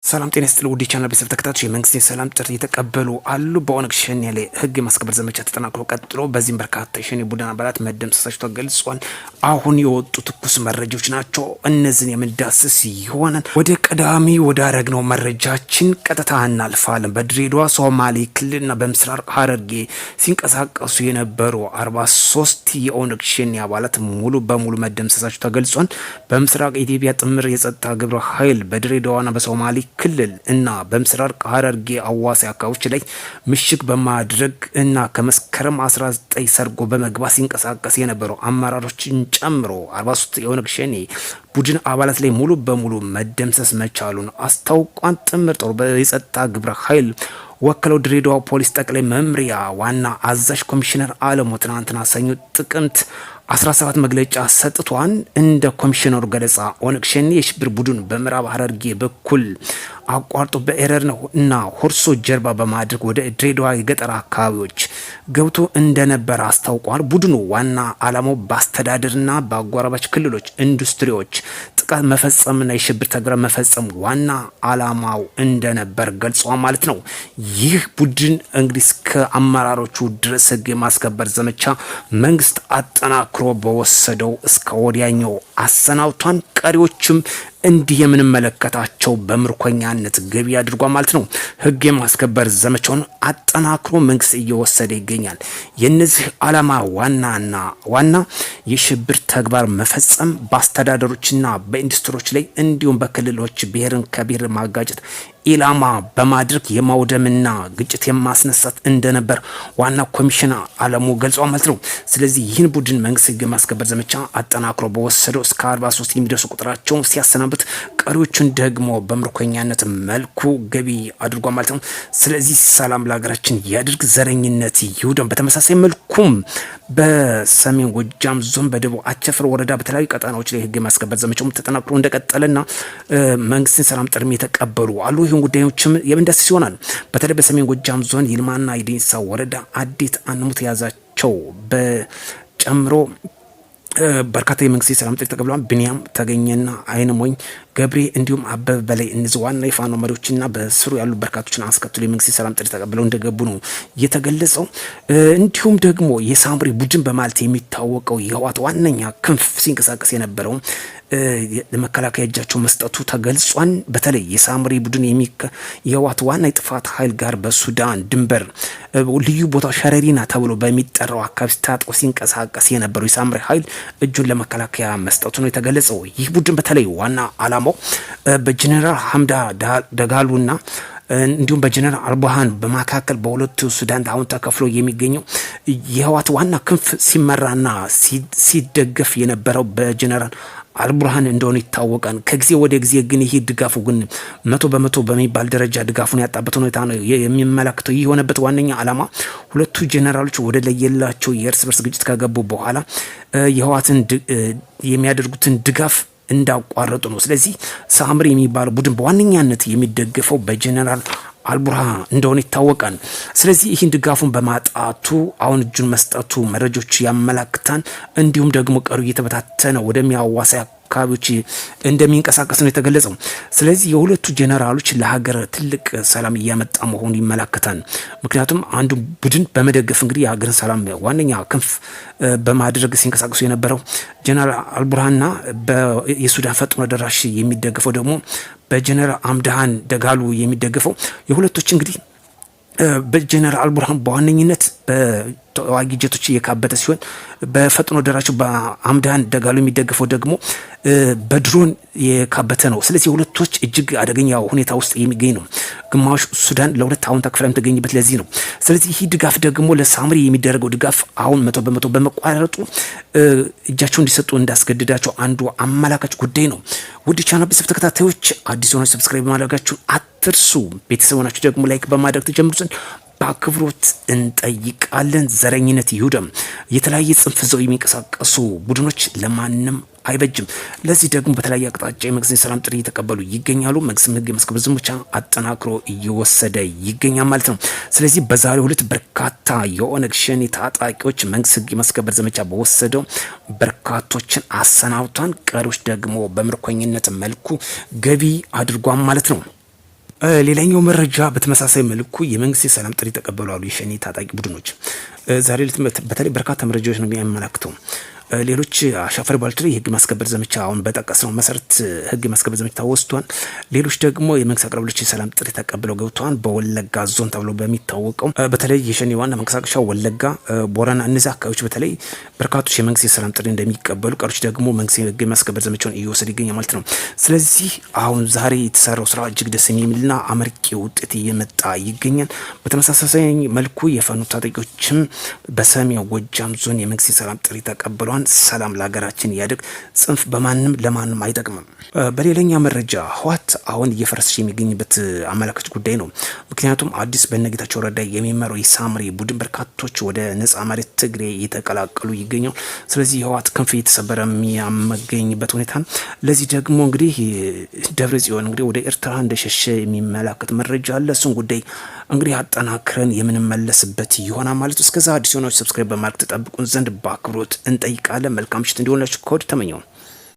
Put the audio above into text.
ሰላም ጤና ይስጥልኝ ውድ ቻናል ቤተሰብ ተከታታዮች፣ የመንግስት የሰላም ጥሪ የተቀበሉ አሉ። በኦነግ ሸኔ ላይ ህግ የማስከበር ዘመቻ ተጠናክሮ ቀጥሎ በዚህም በርካታ የሸኔ ቡድን አባላት መደምሰሳቸው ተገልጿል። አሁን የወጡ ትኩስ መረጃዎች ናቸው። እነዚህን የምንዳስስ ይሆናል። ወደ ቀዳሚ ወዳረግነው መረጃችን ቀጥታ እናልፋለን። በድሬዳዋ ሶማሌ ክልልና በምስራቅ ሐረርጌ ሲንቀሳቀሱ የነበሩ 43 የኦነግ ሸኔ አባላት ሙሉ በሙሉ መደምሰሳቸው ተገልጿል። በምስራቅ ኢትዮጵያ ጥምር የጸጥታ ግብረ ኃይል በድሬዳዋና በሶማሌ ክልል እና በምስራቅ ሐረርጌ አዋሳኝ አካባቢዎች ላይ ምሽግ በማድረግ እና ከመስከረም 19 ሰርጎ በመግባት ሲንቀሳቀስ የነበረው አመራሮችን ጨምሮ 43 የኦነግ ሸኔ ቡድን አባላት ላይ ሙሉ በሙሉ መደምሰስ መቻሉን አስታውቋል። ጥምር ጦር የጸጥታ ግብረ ኃይል ወክለው ድሬዳዋ ፖሊስ ጠቅላይ መምሪያ ዋና አዛዥ ኮሚሽነር አለሙ ትናንትና ሰኞ ጥቅምት 17 መግለጫ ሰጥቷን። እንደ ኮሚሽነሩ ገለጻ ኦነግ ሸኔ የሽብር ቡድን በምዕራብ ሐረርጌ በኩል አቋርጦ በኤረር እና ሆርሶ ጀርባ በማድረግ ወደ ድሬዳዋ የገጠር አካባቢዎች ገብቶ እንደነበር አስታውቋል። ቡድኑ ዋና ዓላማው በአስተዳደርና በአጎራባች ክልሎች ኢንዱስትሪዎች ጥቃት መፈጸምና የሽብር ተግባር መፈጸም ዋና ዓላማው እንደነበር ገልጿል ማለት ነው። ይህ ቡድን እንግዲህ እስከ አመራሮቹ ድረስ ህግ የማስከበር ዘመቻ መንግስት አጠናክሮ በወሰደው እስከ ወዲያኛው አሰናብቷን። ቀሪዎችም እንዲህ የምንመለከታቸው በምርኮኛነት ገቢ አድርጓል ማለት ነው። ህግ የማስከበር ዘመቻውን አጠናክሮ መንግስት እየወሰደ ይገኛል። የነዚህ ዓላማ ዋና የሽብር ተግባር መፈጸም በአስተዳደሮችና በኢንዱስትሪዎች ላይ እንዲሁም በክልሎች ብሔርን ከብሔር ማጋጨት ኢላማ በማድረግ የማውደምና ግጭት የማስነሳት እንደነበር ዋና ኮሚሽነር አለሙ ገልጿል ማለት ነው። ስለዚህ ይህን ቡድን መንግስት ህግ የማስከበር ዘመቻ አጠናክሮ በወሰደው እስከ 43 የሚደርሱ ቁጥራቸው ሲያሰናብት ቀሪዎቹን ደግሞ በምርኮኛነት መልኩ ገቢ አድርጓል ማለት ነው። ስለዚህ ሰላም ለሀገራችን ያድርግ፣ ዘረኝነት ይውደም። በተመሳሳይ መልኩም በሰሜን ጎጃም ዞን በደቡብ አቸፈር ወረዳ በተለያዩ ቀጠናዎች ላይ ህግ የማስከበር ዘመቻው ተጠናክሮ እንደቀጠለና መንግስትን ሰላም ጥሪ የተቀበሉ አሉ። ይህን ጉዳዮችም የምንዳስስ ይሆናል። በተለይ በሰሜን ጎጃም ዞን ይልማና የዴንሳ ወረዳ አዴት አንሙት የያዛቸው በጨምሮ በርካታ የመንግስት የሰላም ጥሪ ተቀብለዋል። ብንያም ተገኘና አይነሞኝ ገብሬ እንዲሁም አበበ በላይ እነዚህ ዋና የፋኖ መሪዎችና በስሩ ያሉ በርካቶችን አስከትሎ የመንግስት የሰላም ጥሪ ተቀብለው እንደገቡ ነው የተገለጸው። እንዲሁም ደግሞ የሳምሪ ቡድን በማለት የሚታወቀው የህወሓት ዋነኛ ክንፍ ሲንቀሳቀስ የነበረው ለመከላከያ እጃቸው መስጠቱ ተገልጿል። በተለይ የሳምሪ ቡድን የህወሓት ዋና የጥፋት ኃይል ጋር በሱዳን ድንበር ልዩ ቦታ ሸረሪና ተብሎ በሚጠራው አካባቢ ታጥቆ ሲንቀሳቀስ የነበረው የሳምሪ ኃይል እጁን ለመከላከያ መስጠቱ ነው የተገለጸው። ይህ ቡድን በተለይ ዋና ዓላማው በጀነራል ሐምዳ ደጋሉና እንዲሁም በጀነራል አልቡርሃን በመካከል በሁለቱ ሱዳን አሁን ተከፍሎ የሚገኘው የህወሓት ዋና ክንፍ ሲመራና ሲደገፍ የነበረው በጀነራል አልቡርሃን እንደሆነ ይታወቃል። ከጊዜ ወደ ጊዜ ግን ይህ ድጋፉ ግን 100% በሚባል ደረጃ ድጋፉን ያጣበት ሁኔታ ነው የሚመለከተው። ይህ የሆነበት ዋነኛ ዓላማ ሁለቱ ጄኔራሎች ወደ ለየላቸው የእርስ በርስ ግጭት ከገቡ በኋላ የህወሓትን የሚያደርጉትን ድጋፍ እንዳቋረጡ ነው። ስለዚህ ሳምሪ የሚባለው ቡድን በዋነኛነት የሚደገፈው በጀነራል አልቡርሃን እንደሆነ ይታወቃል። ስለዚህ ይህን ድጋፉን በማጣቱ አሁን እጁን መስጠቱ መረጃዎች ያመላክታል። እንዲሁም ደግሞ ቀሩ እየተበታተነ ወደሚያዋሳይ አካባቢዎች እንደሚንቀሳቀስ ነው የተገለጸው። ስለዚህ የሁለቱ ጄኔራሎች ለሀገር ትልቅ ሰላም እያመጣ መሆኑ ይመለከታል። ምክንያቱም አንዱ ቡድን በመደገፍ እንግዲህ የሀገርን ሰላም ዋነኛ ክንፍ በማድረግ ሲንቀሳቀሱ የነበረው ጀነራል አልቡርሃንና የሱዳን ፈጥኖ ደራሽ የሚደገፈው ደግሞ በጀነራል አምዳሃን ደጋሉ የሚደገፈው የሁለቶች እንግዲህ በጀነራል አልቡርሃን በዋነኝነት በተዋጊ ጀቶች እየካበተ ሲሆን በፈጥኖ ደራቸው በአምዳሃን ደጋሉ የሚደገፈው ደግሞ በድሮን የካበተ ነው። ስለዚህ ሁለቶች እጅግ አደገኛ ሁኔታ ውስጥ የሚገኝ ነው። ግማሽ ሱዳን ለሁለት አሁን ተከፍላ የምትገኝበት ለዚህ ነው። ስለዚህ ይህ ድጋፍ ደግሞ ለሳምሪ የሚደረገው ድጋፍ አሁን 100% በመቋረጡ እጃቸው እንዲሰጡ እንዳስገድዳቸው አንዱ አመላካች ጉዳይ ነው። ውድ ቻናል ቤተሰብ ተከታታዮች አዲስ ሆናችሁ ሰብስክራይብ ማድረጋችሁን አትርሱ። ቤተሰብ ሆናችሁ ደግሞ ላይክ በማድረግ ተጀምሩ ዘንድ በአክብሮት እንጠይቃለን። ዘረኝነት ይውደም። የተለያየ ጽንፍ ይዘው የሚንቀሳቀሱ ቡድኖች ለማንም አይበጅም። ለዚህ ደግሞ በተለያየ አቅጣጫ የመንግስትን ሰላም ጥሪ እየተቀበሉ ይገኛሉ። መንግስትም ህግ የማስከበር ዘመቻ አጠናክሮ እየወሰደ ይገኛል ማለት ነው። ስለዚህ በዛሬው ዕለት በርካታ የኦነግ ሸኔ ታጣቂዎች መንግስት ህግ የማስከበር ዘመቻ በወሰደው በርካቶችን አሰናብቷን፣ ቀሪዎች ደግሞ በምርኮኝነት መልኩ ገቢ አድርጓል ማለት ነው። ሌላኛው መረጃ በተመሳሳይ መልኩ የመንግስት የሰላም ጥሪ ተቀበሉ አሉ የሸኔ ታጣቂ ቡድኖች። ዛሬ በተለይ በርካታ መረጃዎች ነው የሚያመላክተው። ሌሎች አሻፈሪ ባልትሪ የህግ ማስከበር ዘመቻ አሁን በጠቀስነው መሰረት ህግ ማስከበር ዘመቻ ተወስቷል። ሌሎች ደግሞ የመንግስት አቅራቢዎች የሰላም ጥሪ ተቀብለው ገብተዋል። በወለጋ ዞን ተብሎ በሚታወቀው በተለይ የሸኔ ዋና መንቀሳቀሻ ወለጋ፣ ቦረና እነዚህ አካባቢዎች በተለይ በርካቶች የመንግስት የሰላም ጥሪ እንደሚቀበሉ፣ ቀሮች ደግሞ መንግስት የህግ ማስከበር ዘመቻውን እየወሰደ ይገኛል ማለት ነው። ስለዚህ አሁን ዛሬ የተሰራው ስራ እጅግ ደስ የሚልና አመርቂ ውጤት እየመጣ ይገኛል። በተመሳሳይ መልኩ የፋኖ ታጣቂዎችም በሰሜን ጎጃም ዞን የመንግስት የሰላም ጥሪ ተቀብለዋል። ሰላም ለሀገራችን ያድግ። ጽንፍ በማንም ለማንም አይጠቅምም። በሌላኛ መረጃ ህወሓት አሁን እየፈረሰች የሚገኝበት አመላካች ጉዳይ ነው። ምክንያቱም አዲስ በነጌታቸው ረዳ የሚመራው የሳምሪ ቡድን በርካቶች ወደ ነጻ መሬት ትግሬ እየተቀላቀሉ ይገኛል። ስለዚህ የህወሓት ክንፍ እየተሰበረ የሚያመገኝበት ሁኔታ ነው። ለዚህ ደግሞ እንግዲህ ደብረ ጽዮን እንግዲህ ወደ ኤርትራ እንደሸሸ የሚመላከት መረጃ አለ። እሱን ጉዳይ እንግዲህ አጠናክረን የምንመለስበት ይሆናል ማለት ነው። እስከዛ አዲስ ሆናችሁ ሰብስክራይብ በማድረግ ተጠብቁን ዘንድ በአክብሮት እንጠይቃለን። መልካም ምሽት እንዲሆንላችሁ ከወዲሁ ተመኘው።